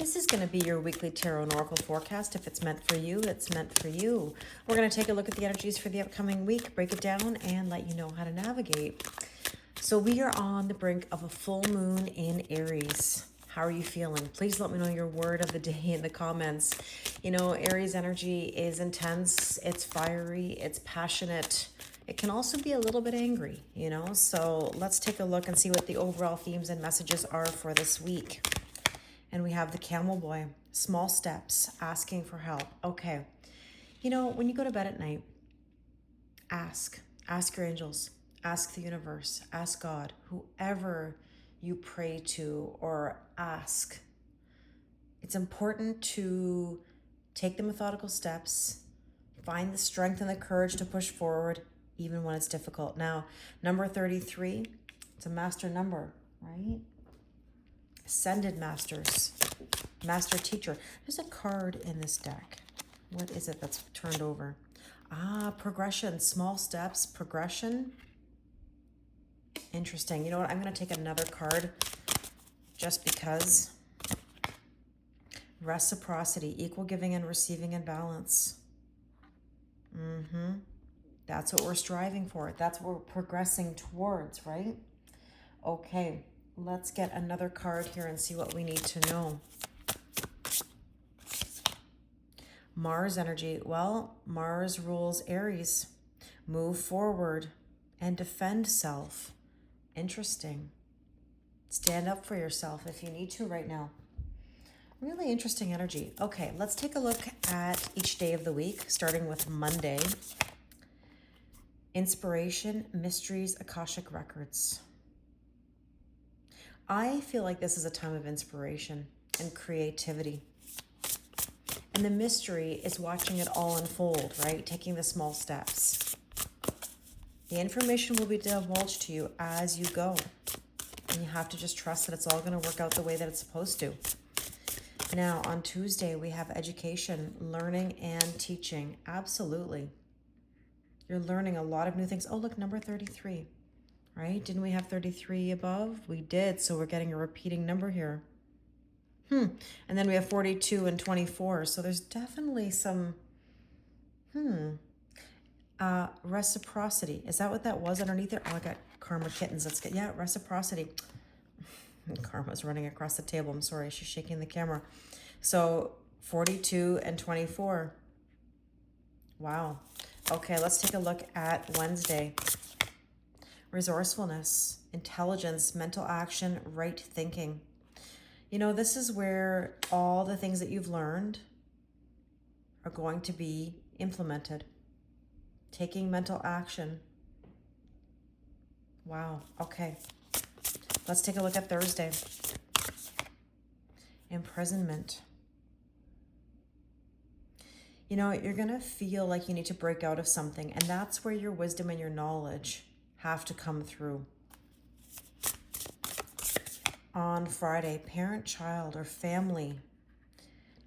This is going to be your weekly tarot and oracle forecast. If it's meant for you, it's meant for you. We're going to take a look at the energies for the upcoming week, break it down, and let you know how to navigate. So we are on the brink of a full moon in Aries. How are you feeling? Please let me know your word of the day in the comments. You know, Aries energy is intense, it's fiery, it's passionate. It can also be a little bit angry, you know? So let's take a look and see what the overall themes and messages are for this week. And we have the camel boy, small steps, asking for help. Okay. You know, when you go to bed at night, ask your angels, ask the universe, ask God, whoever you pray to or ask. It's important to take the methodical steps, find the strength and the courage to push forward, even when it's difficult. Now, number 33, it's a master number, right? Ascended masters, master teacher. There's a card in this deck. What is it that's turned over? Progression, small steps, progression. Interesting. You know what? I'm going to take another card just because. Reciprocity, equal giving and receiving and balance. That's what we're striving for. That's what we're progressing towards, right? Okay. Let's get another card here and see what we need to know. Mars energy. Well, Mars rules Aries. Move forward and defend self. Interesting. Stand up for yourself if you need to right now. Really interesting energy. Okay, let's take a look at each day of the week, starting with Monday. Inspiration, mysteries, Akashic records. I feel like this is a time of inspiration and creativity. And the mystery is watching it all unfold, right? Taking the small steps. The information will be divulged to you as you go. And you have to just trust that it's all going to work out the way that it's supposed to. Now, on Tuesday, we have education, learning, and teaching. Absolutely. You're learning a lot of new things. Oh, look, number 33. Right? Didn't we have 33 above? We did, so we're getting a repeating number here. And then we have 42 and 24. So there's definitely some, reciprocity. Is that what that was underneath there? Oh, I got Karma kittens. Let's get, yeah, reciprocity. Karma's running across the table. I'm sorry, she's shaking the camera. So 42 and 24. Wow. Okay, let's take a look at Wednesday. Resourcefulness, intelligence, mental action, right thinking. You know, this is where all the things that you've learned are going to be implemented. Taking mental action. Wow. Okay. Let's take a look at Thursday. Imprisonment. You know, you're going to feel like you need to break out of something, and that's where your wisdom and your knowledge have to come through. On Friday, parent, child, or family.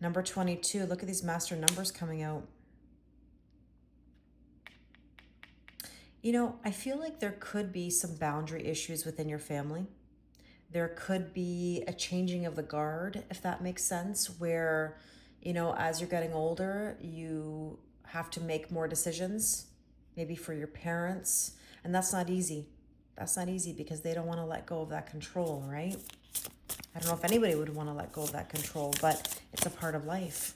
Number 22, look at these master numbers coming out. You know, I feel like there could be some boundary issues within your family. There could be a changing of the guard, if that makes sense, where, you know, as you're getting older, you have to make more decisions, maybe for your parents. And that's not easy. That's not easy because they don't want to let go of that control, right? I don't know if anybody would want to let go of that control, but it's a part of life.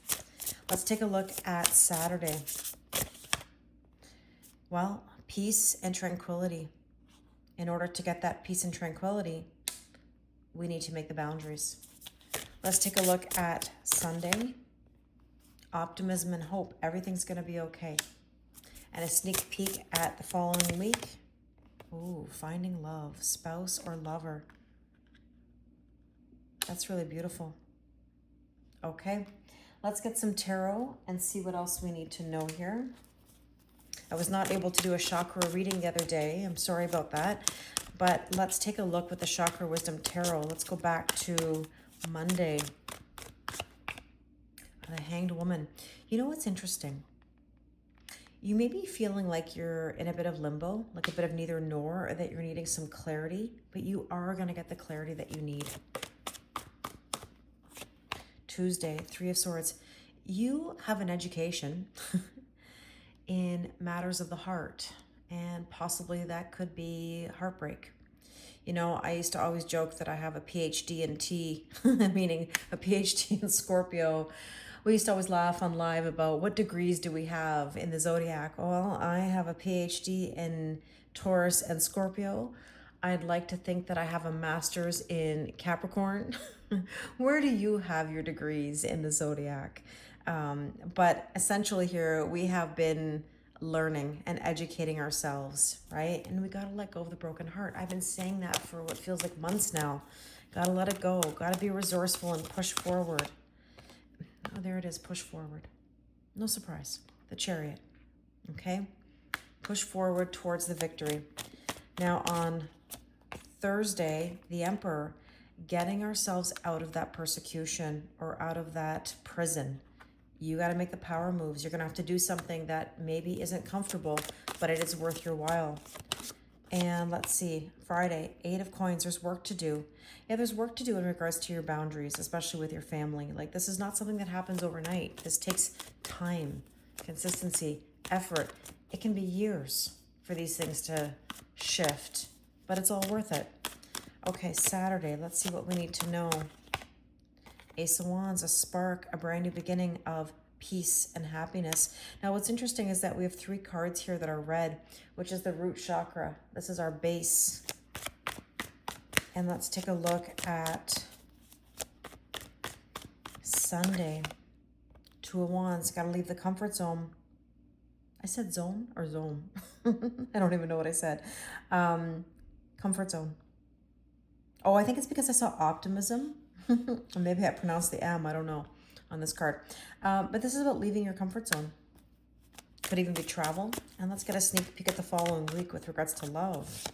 Let's take a look at Saturday. Well, peace and tranquility. In order to get that peace and tranquility, we need to make the boundaries. Let's take a look at Sunday. Optimism and hope. Everything's going to be okay. And a sneak peek at the following week. Ooh, finding love, spouse or lover. That's really beautiful. Okay, let's get some tarot and see what else we need to know here. I was not able to do a chakra reading the other day. I'm sorry about that. But let's take a look with the Chakra Wisdom Tarot. Let's go back to Monday. The Hanged Woman. You know what's interesting? You may be feeling like you're in a bit of limbo, like a bit of neither nor, or that you're needing some clarity, but you are going to get the clarity that you need. Tuesday, Three of Swords. You have an education in matters of the heart, and possibly that could be heartbreak. You know, I used to always joke that I have a PhD in T, meaning a PhD in Scorpio. We used to always laugh on live about what degrees do we have in the zodiac. Well, I have a PhD in Taurus and Scorpio. I'd like to think that I have a master's in Capricorn. Where do you have your degrees in the zodiac? But essentially here we have been learning and educating ourselves, right? And we got to let go of the broken heart. I've been saying that for what feels like months now. Got to let it go. Got to be resourceful and push forward. Oh, there it is. Push forward. No surprise. The Chariot. Okay? Push forward towards the victory. Now on Thursday, the Emperor, getting ourselves out of that persecution or out of that prison. You got to make the power moves. You're going to have to do something that maybe isn't comfortable, but it is worth your while. And let's see, Friday, 8 of Coins, there's work to do. Yeah, there's work to do in regards to your boundaries, especially with your family. Like, this is not something that happens overnight. This takes time, consistency, effort. It can be years for these things to shift, but it's all worth it. Okay, Saturday, let's see what we need to know. Ace of Wands, a spark, a brand new beginning of peace and happiness. Now, what's interesting is that we have 3 cards here that are red, which is the root chakra. This is our base. And let's take a look at Sunday. 2 of Wands, got to leave the comfort zone. I said zone or zone? I don't even know what I said. Comfort zone. Oh, I think it's because I saw optimism. Or maybe I pronounced the M, I don't know, on this card. But this is about leaving your comfort zone. Could even be travel. And let's get a sneak peek at the following week with regards to love.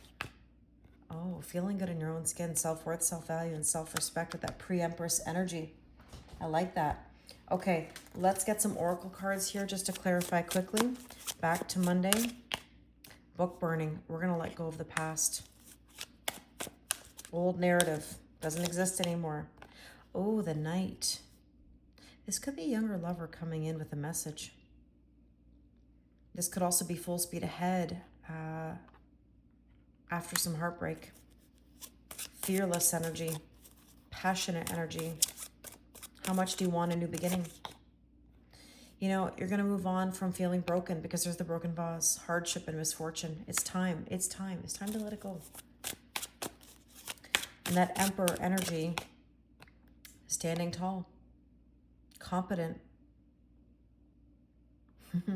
Oh, feeling good in your own skin, self-worth, self-value, and self-respect with that pre-Empress energy. I like that. Okay, let's get some oracle cards here just to clarify quickly. Back to Monday. Book burning. We're going to let go of the past. Old narrative. Doesn't exist anymore. Oh, the Knight. This could be a younger lover coming in with a message. This could also be full speed ahead after some heartbreak. Fearless energy. Passionate energy. How much do you want a new beginning? You know, you're going to move on from feeling broken because there's the broken vase, hardship and misfortune. It's time. It's time. It's time to let it go. And that Emperor energy, standing tall, competent,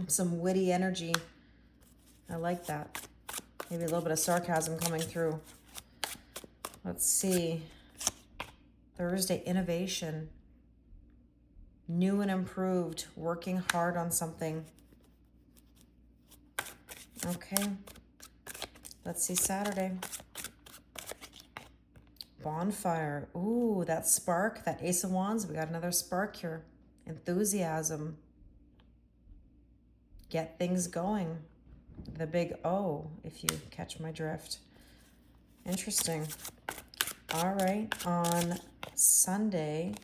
some witty energy. I like that. Maybe a little bit of sarcasm coming through. Let's see. Thursday, innovation. New and improved, working hard on something. Okay. Let's see Saturday. Bonfire. Ooh, that spark, that Ace of Wands. We got another spark here. Enthusiasm. Get things going. The big O, if you catch my drift. Interesting. All right, on Sunday,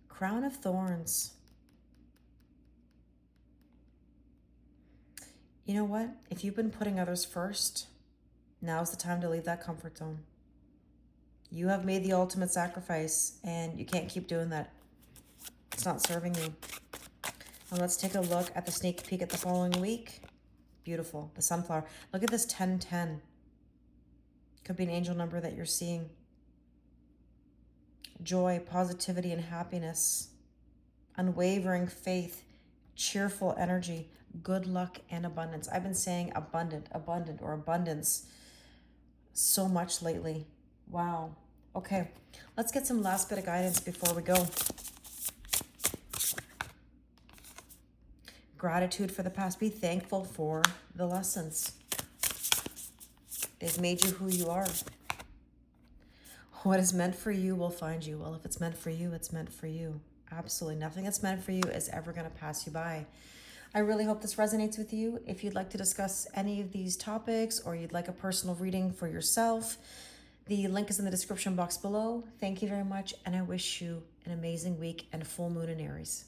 Crown of Thorns. You know what? If you've been putting others first, now's the time to leave that comfort zone. You have made the ultimate sacrifice, and you can't keep doing that. It's not serving you. And let's take a look at the sneak peek at the following week. Beautiful. The Sunflower. Look at this 1010. Could be an angel number that you're seeing. Joy, positivity, and happiness. Unwavering faith, cheerful energy, good luck, and abundance. I've been saying abundant, or abundance so much lately. Wow. Okay, let's get some last bit of guidance before we go. Gratitude for the past. Be thankful for the lessons. They've made you who you are. What is meant for you will find you. Well, if it's meant for you, it's meant for you. Absolutely nothing that's meant for you is ever going to pass you by. I really hope this resonates with you. If you'd like to discuss any of these topics or you'd like a personal reading for yourself, the link is in the description box below. Thank you very much, and I wish you an an amazing week and a full moon in Aries.